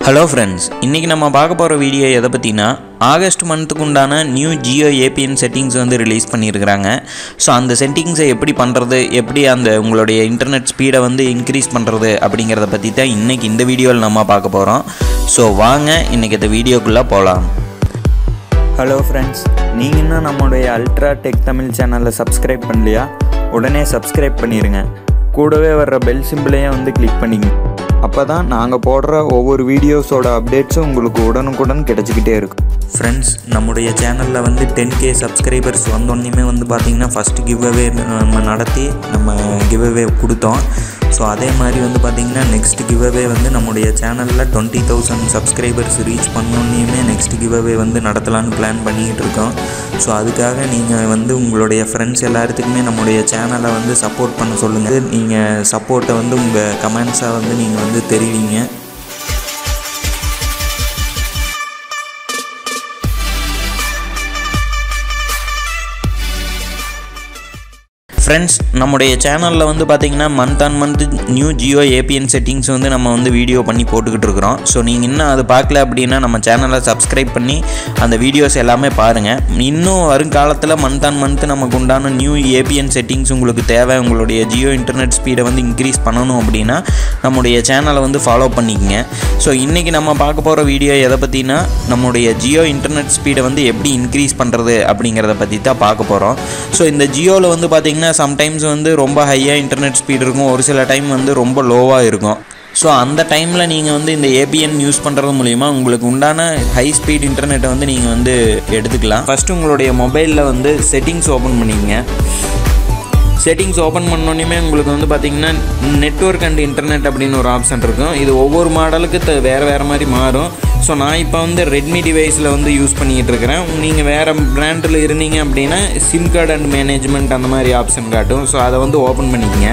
Hello friends, இன்னைக்கு நம்ம பார்க்க போற வீடியோ எதை பத்தினா ஆகஸ்ட் மந்த்துக்கு உண்டான நியூ ஜியோ APN செட்டிங்ஸ் வந்து ரிலீஸ் பண்ணியிருக்காங்க. ஸோ அந்த செட்டிங்ஸை எப்படி பண்ணுறது, எப்படி அந்த உங்களுடைய இன்டர்நெட் ஸ்பீடை வந்து இன்க்ரீஸ் பண்ணுறது அப்படிங்கிறத பற்றி தான் இன்றைக்கி இந்த வீடியோவில் நம்ம பார்க்க போகிறோம். ஸோ வாங்க இன்றைக்கி இந்த வீடியோக்குள்ளே போகலாம். ஹலோ ஃப்ரெண்ட்ஸ், நீங்கள் இன்னும் நம்மளுடைய அல்ட்ரா டெக் தமிழ் சேனலை சப்ஸ்கிரைப் பண்ணலையா? உடனே சப்ஸ்கிரைப் பண்ணிடுங்க. கூடவே வர்ற பெல் சிம்பிளையும் வந்து கிளிக் பண்ணிங்க. அப்போ தான் நாங்கள் போடுற ஒவ்வொரு வீடியோஸோட அப்டேட்ஸும் உங்களுக்கு உடனுக்குடன் கிடச்சிக்கிட்டே இருக்கும். ஃப்ரெண்ட்ஸ், நம்முடைய சேனலில் வந்து 10K சப்ஸ்கிரைபர்ஸ் வந்தோடனே வந்து பார்த்திங்கன்னா ஃபஸ்ட்டு கிவ்அவே நம்ம நடத்தி நம்ம கிவ்அவே கொடுத்தோம். ஸோ அதே மாதிரி வந்து பார்த்திங்கன்னா நெக்ஸ்ட் கிவ்அவே வந்து நம்முடைய சேனலில் 20,000 சப்ஸ்கிரைபர்ஸ் ரீச் பண்ணோன்னே நெக்ஸ்ட் கிவ்அவே வந்து நடத்தலான்னு பிளான் பண்ணிக்கிட்டு இருக்கோம். ஸோ அதுக்காக நீங்கள் வந்து உங்களுடைய ஃப்ரெண்ட்ஸ் எல்லாத்துக்குமே நம்முடைய சேனலை வந்து சப்போர்ட் பண்ண சொல்லுங்கள். நீங்கள் சப்போர்ட்டை வந்து உங்கள் கமெண்ட்ஸாக வந்து நீங்கள் வந்து தெரிவிங்க. ஃப்ரெண்ட்ஸ், நம்முடைய சேனலில் வந்து பார்த்திங்கன்னா month on month new Jio APN settings வந்து நம்ம வந்து வீடியோ பண்ணி போட்டுக்கிட்டு இருக்கிறோம். ஸோ நீங்கள் இன்னும் அது பார்க்கல அப்படின்னா நம்ம சேனலை சப்ஸ்கிரைப் பண்ணி அந்த வீடியோஸ் எல்லாமே பாருங்கள். இன்னும் வருங்காலத்தில் மந்த் ஆன் மந்த் நமக்கு உண்டான நியூ APN செட்டிங்ஸ் உங்களுக்கு தேவை, உங்களுடைய ஜியோ இன்டர்நெட் ஸ்பீடை வந்து இன்க்ரீஸ் பண்ணணும் அப்படின்னா நம்முடைய சேனலை வந்து ஃபாலோ பண்ணிக்கங்க. ஸோ இன்றைக்கி நம்ம பார்க்க போகிற வீடியோ எதை பற்றினா நம்முடைய ஜியோ இன்டர்நெட் ஸ்பீடை வந்து எப்படி இன்க்ரீஸ் பண்ணுறது அப்படிங்கிறத பற்றி தான் பார்க்க போகிறோம். ஸோ இந்த ஜியோவில் வந்து பார்த்திங்கன்னா சம்டைம்ஸ் வந்து ரொம்ப ஹையாக இன்டர்நெட் ஸ்பீட் இருக்கும், ஒரு சில டைம் வந்து ரொம்ப லோவாக இருக்கும். ஸோ அந்த டைமில் நீங்கள் வந்து இந்த APN யூஸ் பண்ணுறது மூலிமா உங்களுக்கு உண்டான ஹை ஸ்பீட் இன்டர்நெட்டை வந்து நீங்கள் வந்து எடுத்துக்கலாம். ஃபஸ்ட்டு உங்களுடைய மொபைலில் வந்து செட்டிங்ஸ் ஓப்பன் பண்ணிக்கங்க. செட்டிங்ஸ் ஓப்பன் பண்ணோன்னே உங்களுக்கு வந்து பார்த்திங்கன்னா நெட்வொர்க் அண்ட் இன்டர்நெட் அப்படின்னு ஒரு ஆப்ஷன் இருக்கும். இது ஒவ்வொரு மாடலுக்கு வேறு மாதிரி மாறும். ஸோ நான் இப்போ வந்து ரெட்மி டிவைஸில் வந்து யூஸ் பண்ணிக்கிட்டு இருக்கிறேன். நீங்கள் வேறு பிராண்டில் இருந்தீங்க அப்படின்னா சிம் கார்டு அண்ட் மேனேஜ்மெண்ட் அந்த மாதிரி ஆப்ஷன் காட்டும். ஸோ அதை வந்து ஓப்பன் பண்ணிக்கங்க.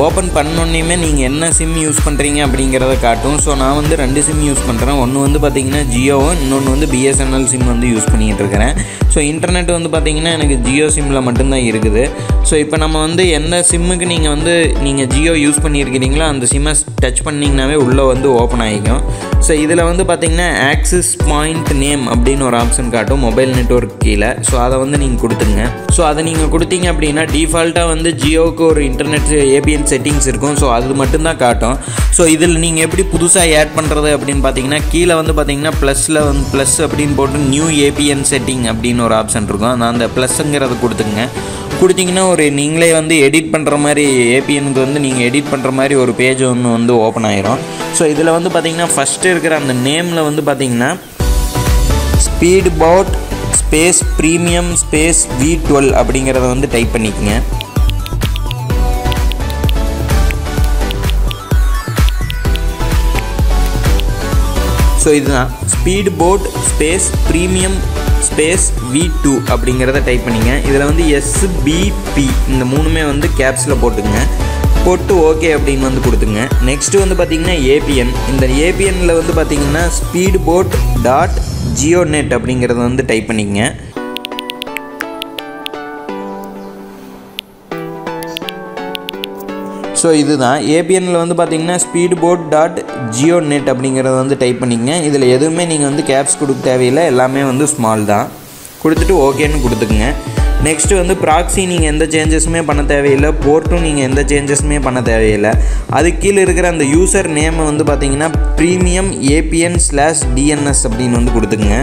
ஓப்பன் பண்ணோன்னே நீங்கள் என்ன சிம் யூஸ் பண்ணுறீங்க அப்படிங்கிறத காட்டும். ஸோ நான் வந்து 2 சிம் யூஸ் பண்ணுறேன். ஒன்று வந்து பார்த்திங்கன்னா ஜியோவும், இன்னொன்று வந்து BSNL சிம் வந்து யூஸ் பண்ணிக்கிட்டு இருக்கிறேன். ஸோ இன்டர்நெட் வந்து பார்த்திங்கன்னா எனக்கு ஜியோ சிம்மில் மட்டும்தான் இருக்குது. ஸோ இப்போ நம்ம வந்து எந்த சிம்முக்கு நீங்கள் ஜியோ யூஸ் பண்ணியிருக்கிறீங்களோ அந்த சிம்மை டச் பண்ணிங்கனாவே உள்ளே வந்து ஓப்பன் ஆகிக்கும். ஸோ இதில் வந்து பார்த்திங்கன்னா ஆக்சஸ் பாயிண்ட் நேம் அப்படின்னு ஒரு ஆப்ஷன் காட்டும் மொபைல் நெட்வொர்க் கீழே. ஸோ அதை வந்து நீங்கள் கொடுத்துங்க. ஸோ அதை நீங்கள் கொடுத்தீங்க அப்படின்னா டிஃபால்ட்டாக வந்து ஜியோவுக்கு ஒரு இன்டர்நெட் APN செட்டிங்ஸ் இருக்கும். ஸோ அது மட்டும்தான் காட்டும். ஸோ இதில் நீங்கள் எப்படி புதுசாக ஆட் பண்ணுறது அப்படின்னு பார்த்தீங்கன்னா கீழே வந்து பார்த்தீங்கன்னா ப்ளஸ் அப்படின்னு போட்டு நியூ APN செட்டிங் அப்படின்னு ஒரு ஆப்ஷன் இருக்கும். அந்த ப்ளஸ்ஸுங்கிறத கொடுத்தீங்கன்னா நீங்களே வந்து எடிட் பண்ணுற மாதிரி APNக்கு வந்து நீங்கள் எடிட் பண்ணுற மாதிரி ஒரு பேஜ் ஒன்று வந்து ஓப்பன் ஆயிரும். ஸோ இதில் வந்து பார்த்திங்கன்னா ஃபஸ்ட்டு இருக்கிற அந்த நேமில் வந்து பார்த்திங்கன்னா speed boat space premium space V12 அப்படிங்கிறத வந்து டைப் பண்ணிக்கங்க. ஸோ இதுதான் speed boat space premium space V2 அப்படிங்கிறத டைப் பண்ணிங்க. இதில் வந்து SBP இந்த மூணுமே வந்து கேப்ஸில் போட்டு ஓகே அப்படின்னு வந்து கொடுத்துங்க. நெக்ஸ்ட்டு வந்து பார்த்திங்கன்னா APN. இந்த APNல வந்து பார்த்திங்கன்னா ஸ்பீட் போட் .GeoNet அப்படிங்கிறத வந்து டைப் பண்ணிங்க. ஸோ இதுதான் APNல வந்து பார்த்திங்கன்னா ஸ்பீட் போட் .GeoNet அப்படிங்கிறத வந்து டைப் பண்ணிங்க. இதில் எதுவுமே நீங்கள் வந்து கேப்ஸ் கொடுக்க தேவையில்லை, எல்லாமே வந்து ஸ்மால் தான். கொடுத்துட்டு ஓகேன்னு கொடுத்துக்குங்க. நெக்ஸ்ட்டு வந்து ப்ராக்ஸி நீங்கள் எந்த சேஞ்சஸுமே பண்ண தேவையில்லை, போர்ட்டும் நீங்கள் எந்த சேஞ்சஸுமே பண்ண தேவையில்லை. அது கீழே இருக்கிற அந்த யூசர் நேமை வந்து பார்த்திங்கன்னா ப்ரீமியம் APN/DNS அப்படின்னு வந்து கொடுத்துக்குங்க.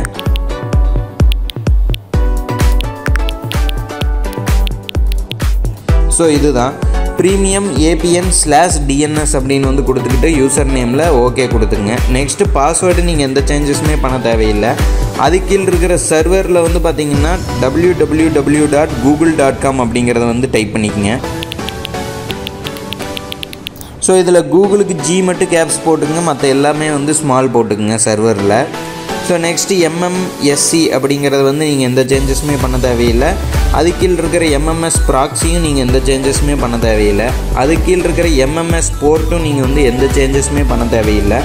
ஸோ இதுதான் ப்ரீமியம் APN/DNS அப்படின்னு வந்து கொடுத்துக்கிட்டு யூசர் நேமில் ஓகே கொடுத்துங்க. நெக்ஸ்ட்டு பாஸ்வேர்டு நீங்கள் எந்த சேஞ்சஸுமே பண்ண தேவையில்லை. அது கீழே இருக்கிற சர்வரில் வந்து பார்த்திங்கன்னா www.google.com அப்படிங்கிறத வந்து டைப் பண்ணிக்கங்க. ஸோ இதில் கூகுளுக்கு G மட்டும் கேப்ஸ் போட்டுங்க, மற்ற எல்லாமே வந்து ஸ்மால் போட்டுக்குங்க சர்வரில். ஸோ நெக்ஸ்ட்டு MMSC அப்படிங்கிறது வந்து நீங்கள் எந்த சேஞ்சஸுமே பண்ண தேவையில்லை. அது கீழே இருக்கிற MMS ப்ராக்ஸியும் நீங்கள் எந்த சேஞ்சஸுமே பண்ண தேவையில்லை. அது கீழே இருக்கிற MMS போர்ட்டும் நீங்கள் வந்து எந்த சேஞ்சஸுமே பண்ண தேவையில்லை.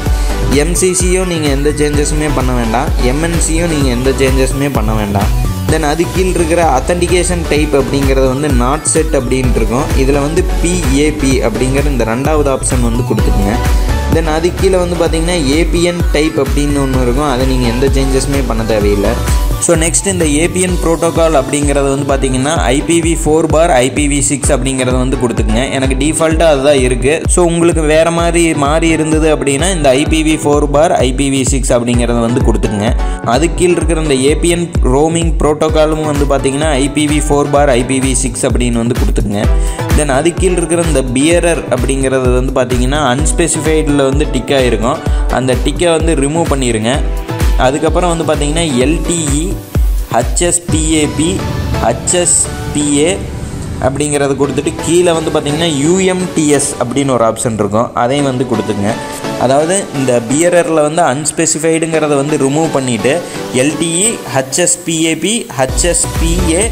MCCயும் நீங்கள் எந்த சேஞ்சஸுமே பண்ண வேண்டாம். MNCயும் நீங்கள் எந்த சேஞ்சஸுமே பண்ண வேண்டாம். தென் அது கீழே இருக்கிற அத்தன்டிகேஷன் டைப் அப்படிங்கிறது வந்து நாட் செட் அப்படின்ட்டு இருக்கும். இதில் வந்து PAP அப்படிங்கிற இந்த ரெண்டாவது ஆப்ஷன் வந்து கொடுத்துக்குங்க. தென் அதுக்கு கீழே வந்து பார்த்திங்கன்னா APN டைப் அப்படின்னு ஒன்று இருக்கும். அதை நீங்கள் எந்த சேஞ்சஸுமே பண்ண தேவையில்லை. ஸோ நெக்ஸ்ட் இந்த APN ப்ரோட்டோகால் அப்படிங்கிறது வந்து பார்த்திங்கன்னா IPv4 IPv6 அப்படிங்கிறத வந்து கொடுத்துக்குங்க. எனக்கு டிஃபால்ட்டாக அதுதான் இருக்குது. ஸோ உங்களுக்கு வேறு மாறி இருந்தது அப்படின்னா இந்த IPv4 IPv6 அப்படிங்கிறத வந்து கொடுத்துக்குங்க. அதுக்கு கீழே இருக்கிற இந்த APN ரோமிங் ப்ரோட்டோகாலும் வந்து பார்த்திங்கன்னா IPv4 IPv6 அப்படின்னு வந்து கொடுத்துக்குங்க. தென் அதுக்கு கீழே இருக்கிற இந்த பியரர் அப்படிங்கிறது வந்து பார்த்திங்கன்னா அன்ஸ்பெசிஃபைடில் வந்து டிக்காக இருக்கும். அந்த டிக்கை வந்து ரிமூவ் பண்ணிடுங்க. அதுக்கப்புறம் வந்து பார்த்திங்கன்னா LTE HSPAP HSPA அப்படிங்கிறத கொடுத்துட்டு கீழே வந்து பார்த்திங்கன்னா UMTS அப்படின்னு ஒரு ஆப்ஷன் இருக்கும். அதையும் வந்து கொடுத்துங்க. அதாவது இந்த பியரரில் வந்து அன்ஸ்பெசிஃபைடுங்கிறத வந்து ரிமூவ் பண்ணிவிட்டு LTE HSPAP HSPA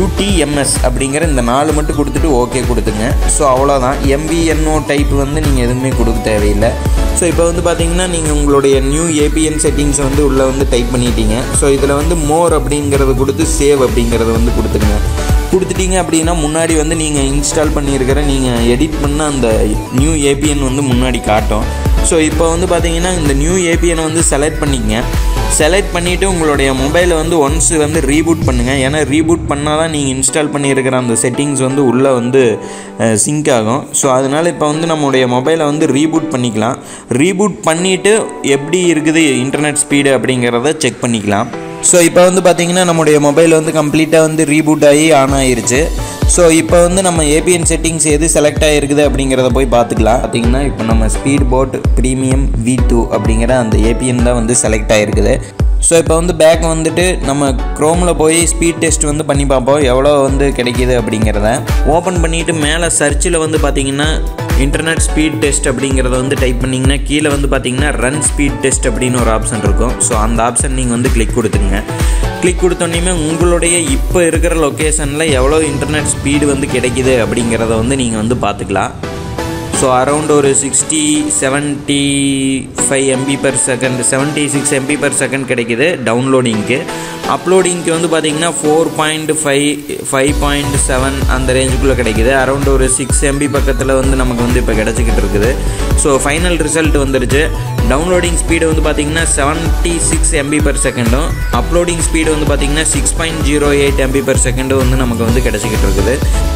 UTMS அப்படிங்கிற இந்த 4 மட்டும் கொடுத்துட்டு ஓகே கொடுத்துங்க. ஸோ அவ்வளோதான். MVNO டைப் வந்து நீங்கள் எதுவுமே கொடுக்க தேவையில்லை. ஸோ இப்போ வந்து பார்த்திங்கன்னா நீங்கள் உங்களுடைய நியூ APN செட்டிங்ஸ் வந்து உள்ளே வந்து டைப் பண்ணிட்டீங்க. ஸோ இதில் வந்து மோர் அப்படிங்கிறத கொடுத்து சேவ் அப்படிங்கிறத வந்து கொடுத்துட்டீங்க அப்படின்னா முன்னாடி வந்து நீங்கள் இன்ஸ்டால் பண்ணியிருக்கிற நீங்கள் எடிட் பண்ண அந்த நியூ APN வந்து முன்னாடி காட்டும். ஸோ இப்போ வந்து பார்த்திங்கன்னா இந்த நியூ APN வந்து செலக்ட் பண்ணிக்கங்க. செலக்ட் பண்ணிவிட்டு உங்களுடைய மொபைலை வந்து ஒன்ஸ் வந்து ரீபூட் பண்ணுங்கள். ஏன்னா ரீபூட் பண்ணால் தான் நீங்கள் இன்ஸ்டால் பண்ணியிருக்கிற அந்த செட்டிங்ஸ் வந்து உள்ளே வந்து சிங்க் ஆகும். ஸோ அதனால் இப்போ வந்து நம்மளுடைய மொபைலை வந்து ரீபூட் பண்ணிக்கலாம். ரீபூட் பண்ணிவிட்டு எப்படி இருக்குது இன்டர்நெட் ஸ்பீடு அப்படிங்கிறத செக் பண்ணிக்கலாம். ஸோ இப்போ வந்து பார்த்திங்கன்னா நம்முடைய மொபைல் வந்து கம்ப்ளீட்டாக வந்து ரீபூட் ஆகி ஆன் ஆகிருச்சு. ஸோ இப்போ வந்து நம்ம APN செட்டிங்ஸ் எது செலக்ட் ஆகிருக்குது அப்படிங்கிறத போய் பார்த்துக்கலாம். பார்த்திங்கன்னா இப்போ நம்ம ஸ்பீட் போட் ப்ரீமியம் V2 அப்படிங்கிற அந்த APN தான் வந்து செலக்ட் ஆகிருக்குது. ஸோ இப்போ வந்து பேக் வந்துட்டு நம்ம க்ரோமில் போய் ஸ்பீட் டெஸ்ட் வந்து பண்ணி பார்ப்போம் எவ்வளோ வந்து கிடைக்கிது அப்படிங்கிறத. ஓப்பன் பண்ணிவிட்டு மேலே சர்ச்சில் வந்து பார்த்திங்கன்னா இன்டர்நெட் ஸ்பீட் டெஸ்ட் அப்படிங்கிறத வந்து டைப் பண்ணிங்கன்னா கீழே வந்து பார்த்திங்கன்னா ரன் ஸ்பீட் டெஸ்ட் அப்படின்னு ஒரு ஆப்ஷன் இருக்கும். ஸோ அந்த ஆப்ஷன் நீங்கள் வந்து கிளிக் கொடுத்துங்க. கிளிக் கொடுத்தோன்னே உங்களுடைய இப்போ இருக்கிற லொக்கேஷனில் எவ்வளோ இன்டர்நெட் ஸ்பீடு வந்து கிடைக்கிது அப்படிங்கிறத வந்து நீங்கள் வந்து பார்த்துக்கலாம். ஸோ அரௌண்ட் ஒரு 75 MB/s 76 MB/s கிடைக்கிது டவுன்லோடிங்க்கு. அப்லோடிங்க்கு வந்து பார்த்திங்கன்னா 4.5 5.7 அந்த ரேஞ்சுக்குள்ளே கிடைக்கிது. அரௌண்ட் ஒரு 6 MB பக்கத்தில் வந்து நமக்கு வந்து இப்போ கிடச்சிக்கிட்டு இருக்குது. ஸோ ஃபைனல் ரிசல்ட் வந்துருச்சு. டவுன்லோடிங் ஸ்பீடு வந்து பார்த்திங்கன்னா 76 MB/s, அப்லோடிங் ஸ்பீடு வந்து பார்த்திங்கன்னா 6.08 MB/s வந்து நமக்கு வந்து கிடச்சிக்கிட்டு இருக்குது.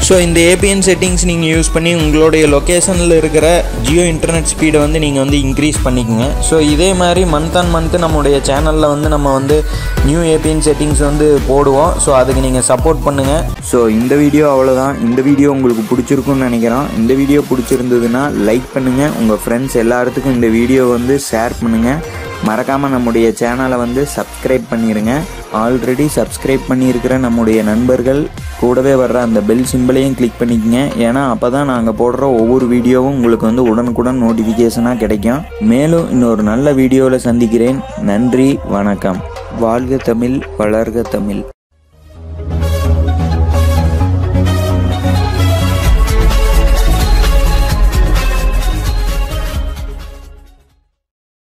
ஸோ இந்த APN செட்டிங்ஸ் நீங்கள் யூஸ் பண்ணி உங்களுடைய லொக்கேஷனில் இருக்கிற ஜியோ இன்டர்நெட் ஸ்பீடை வந்து நீங்கள் வந்து இன்க்ரீஸ் பண்ணிக்கோங்க. ஸோ இதே மாதிரி மந்த் ஆன் மந்த் நம்முடைய சேனலில் வந்து நம்ம வந்து நியூ APN செட்டிங்ஸ் வந்து போடுவோம். ஸோ அதுக்கு நீங்கள் சப்போர்ட் பண்ணுங்கள். ஸோ இந்த வீடியோ அவ்வளோதான். இந்த வீடியோ உங்களுக்கு பிடிச்சிருக்குன்னு நினைக்கிறோம். இந்த வீடியோ பிடிச்சிருந்ததுன்னா லைக் பண்ணுங்கள். உங்கள் ஃப்ரெண்ட்ஸ் எல்லாத்துக்கும் இந்த வீடியோ வந்து ஷேர் பண்ணுங்கள். மறக்காமல் நம்முடைய சேனலை வந்து சப்ஸ்கிரைப் பண்ணிடுங்க. ஆல்ரெடி சப்ஸ்கிரைப் பண்ணியிருக்கிற நம்முடைய நண்பர்கள் கூடவே வர்ற அந்த பெல் சிம்பிளையும் கிளிக் பண்ணிக்கங்க. ஏன்னா அப்போ தான் நாங்கள் போடுற ஒவ்வொரு வீடியோவும் உங்களுக்கு வந்து உடனுக்குடன் நோட்டிஃபிகேஷனாக கிடைக்கும். மேலும் இன்னொரு நல்ல வீடியோவில் சந்திக்கிறேன். நன்றி, வணக்கம். வாழ்க தமிழ், வளர்க தமிழ்.